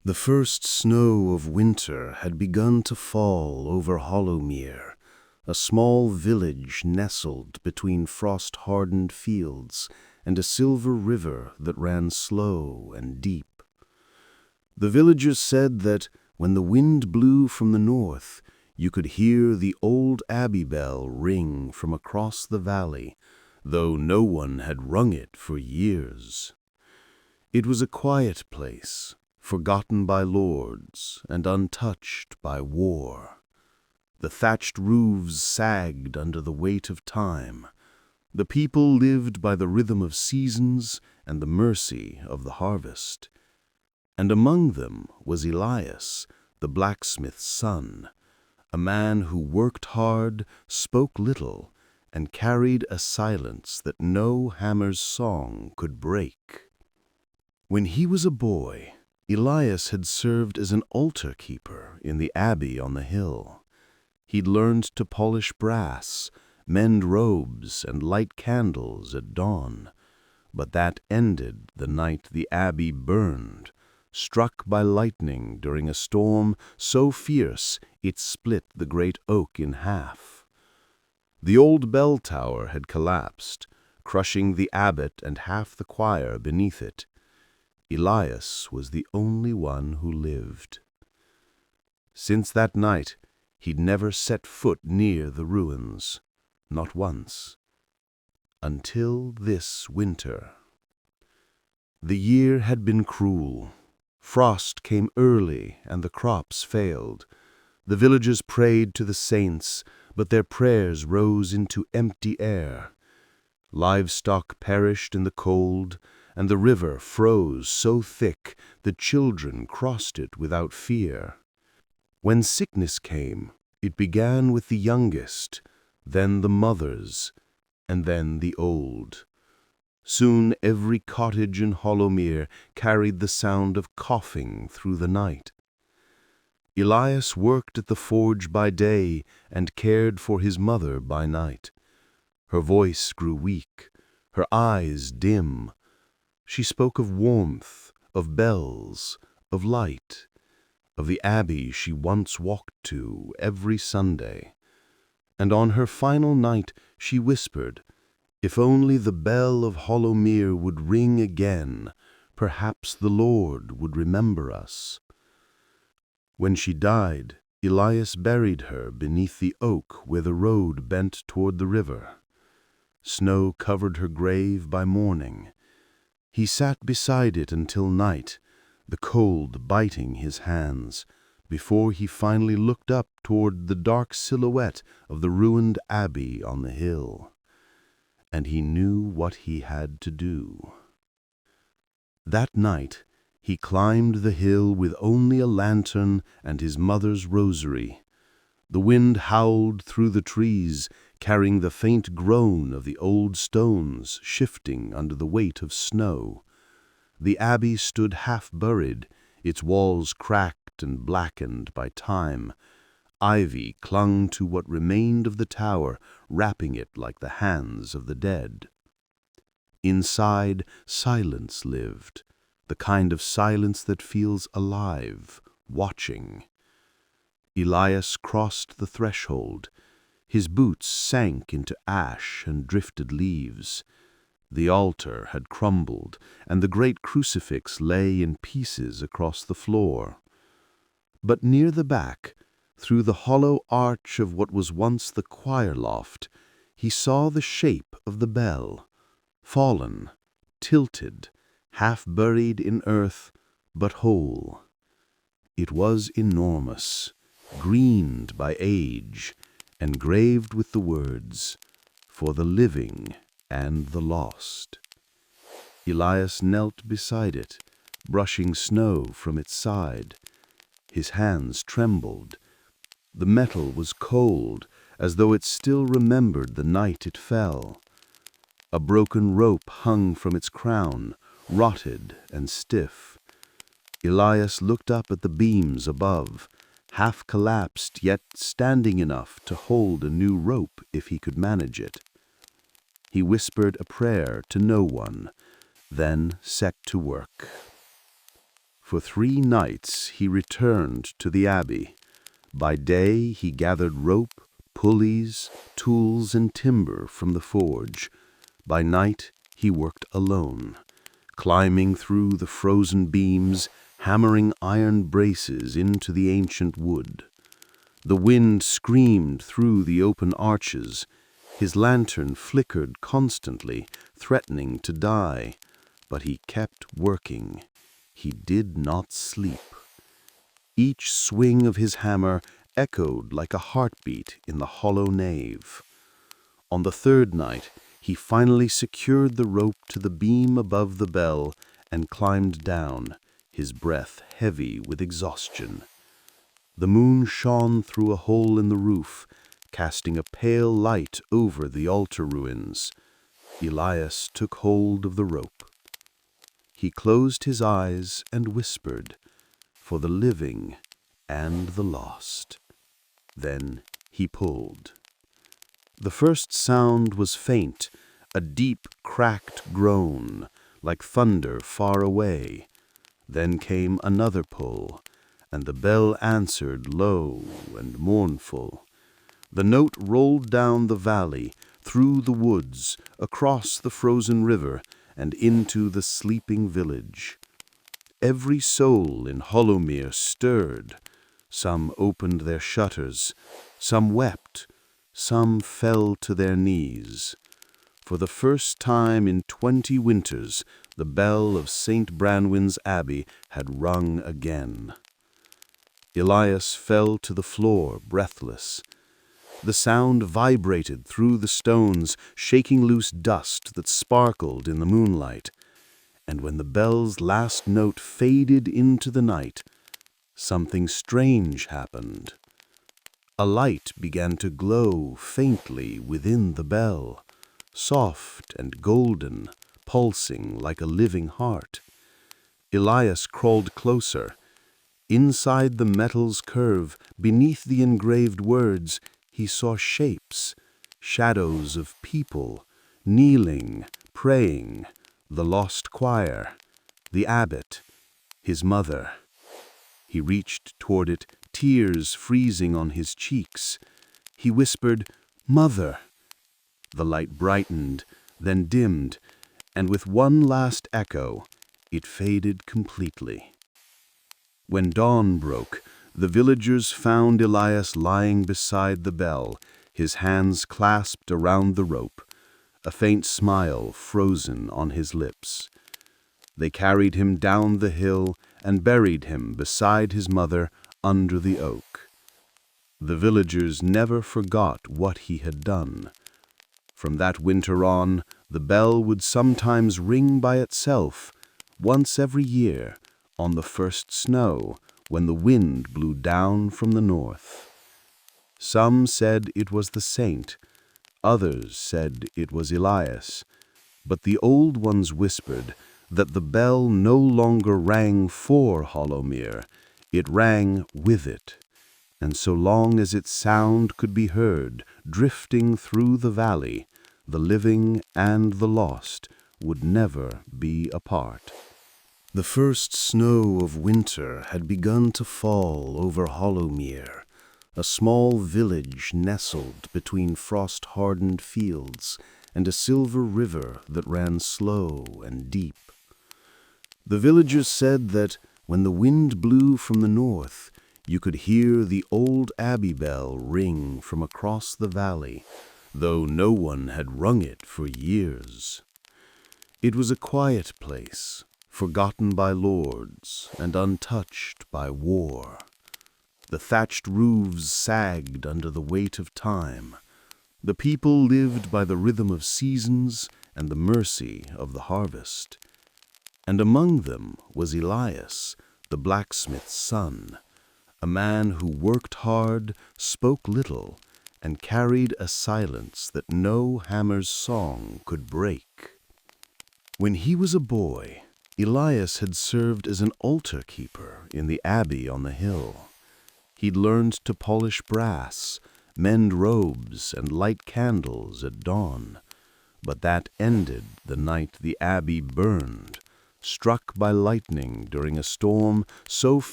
The first snow of winter had begun to fall over Hollowmere, a small village nestled between frost-hardened fields and a silver river that ran slow and deep. The villagers said that when the wind blew from the north, you could hear the old abbey bell ring from across the valley, though no one had rung it for years. It was a quiet place, forgotten by lords and untouched by war. The thatched roofs sagged under the weight of time. The people lived by the rhythm of seasons and the mercy of the harvest. And among them was Elias, the blacksmith's son, a man who worked hard, spoke little, and carried a silence that no hammer's song could break. When he was a boy, Elias had served as an altar keeper in the abbey on the hill. He'd learned to polish brass, mend robes, and light candles at dawn. But that ended the night the abbey burned, struck by lightning during a storm so fierce it split the great oak in half. The old bell tower had collapsed, crushing the abbot and half the choir beneath it. Elias was the only one who lived. Since that night, he'd never set foot near the ruins, not once, until this winter. The year had been cruel. Frost came early and the crops failed. The villagers prayed to the saints, but their prayers rose into empty air. Livestock perished in the cold, and the river froze so thick the children crossed it without fear. When sickness came, it began with the youngest, then the mothers, and then the old. Soon every cottage in Hollowmere carried the sound of coughing through the night. Elias worked at the forge by day and cared for his mother by night. Her voice grew weak, her eyes dim. She spoke of warmth, of bells, of light, of the abbey she once walked to every Sunday. And on her final night she whispered, "If only the bell of Hollowmere would ring again, perhaps the Lord would remember us." When she died, Elias buried her beneath the oak where the road bent toward the river. Snow covered her grave by morning. He sat beside it until night, the cold biting his hands, before he finally looked up toward the dark silhouette of the ruined abbey on the hill. And he knew what he had to do. That night, he climbed the hill with only a lantern and his mother's rosary. The wind howled through the trees, carrying the faint groan of the old stones shifting under the weight of snow. The abbey stood half-buried, its walls cracked and blackened by time. Ivy clung to what remained of the tower, wrapping it like the hands of the dead. Inside, silence lived, the kind of silence that feels alive, watching. Elias crossed the threshold. His boots sank into ash and drifted leaves. The altar had crumbled, and the great crucifix lay in pieces across the floor. But near the back, through the hollow arch of what was once the choir loft, he saw the shape of the bell, fallen, tilted, half buried in earth, but whole. It was enormous, greened by age, engraved with the words, "For the living and the lost." Elias knelt beside it, brushing snow from its side. His hands trembled. The metal was cold, as though it still remembered the night it fell. A broken rope hung from its crown, rotted and stiff. Elias looked up at the beams above, half collapsed yet standing enough to hold a new rope if he could manage it. He whispered a prayer to no one, then set to work. For 3 nights he returned to the abbey. By day he gathered rope, pulleys, tools, and timber from the forge. By night he worked alone, climbing through the frozen beams, hammering iron braces into the ancient wood. The wind screamed through the open arches. His lantern flickered constantly, threatening to die. But he kept working. He did not sleep. Each swing of his hammer echoed like a heartbeat in the hollow nave. On the 3rd night, he finally secured the rope to the beam above the bell and climbed down, his breath heavy with exhaustion. The moon shone through a hole in the roof, casting a pale light over the altar ruins. Elias took hold of the rope. He closed his eyes and whispered, "For the living and the lost." Then he pulled. The first sound was faint, a deep, cracked groan, like thunder far away. Then came another pull, and the bell answered low and mournful. The note rolled down the valley, through the woods, across the frozen river, and into the sleeping village. Every soul in Hollowmere stirred. Some opened their shutters, some wept, some fell to their knees. For the first time in 20 winters, the bell of St. Branwen's Abbey had rung again. Elias fell to the floor, breathless. The sound vibrated through the stones, shaking loose dust that sparkled in the moonlight. And when the bell's last note faded into the night, something strange happened. A light began to glow faintly within the bell, soft and golden, pulsing like a living heart. Elias crawled closer. Inside the metal's curve, beneath the engraved words, he saw shapes, shadows of people, kneeling, praying, the lost choir, the abbot, his mother. He reached toward it, tears freezing on his cheeks. He whispered, "Mother." The light brightened, then dimmed, and with one last echo, it faded completely. When dawn broke, the villagers found Elias lying beside the bell, his hands clasped around the rope, a faint smile frozen on his lips. They carried him down the hill and buried him beside his mother under the oak. The villagers never forgot what he had done. From that winter on, the bell would sometimes ring by itself, once every year, on the first snow, when the wind blew down from the north. Some said it was the saint, others said it was Elias, but the old ones whispered that the bell no longer rang for Hollowmere, it rang with it, and so long as its sound could be heard, drifting through the valley, the living and the lost would never be apart. The first snow of winter had begun to fall over Hollowmere, a small village nestled between frost-hardened fields and a silver river that ran slow and deep. The villagers said that when the wind blew from the north, you could hear the old abbey bell ring from across the valley, though no one had rung it for years. It was a quiet place, forgotten by lords and untouched by war. The thatched roofs sagged under the weight of time. The people lived by the rhythm of seasons and the mercy of the harvest. And among them was Elias, the blacksmith's son, a man who worked hard, spoke little, and carried a silence that no hammer's song could break. When he was a boy, Elias had served as an altar keeper in the abbey on the hill. He'd learned to polish brass, mend robes, and light candles at dawn. But that ended the night the abbey burned, struck by lightning during a storm so fierce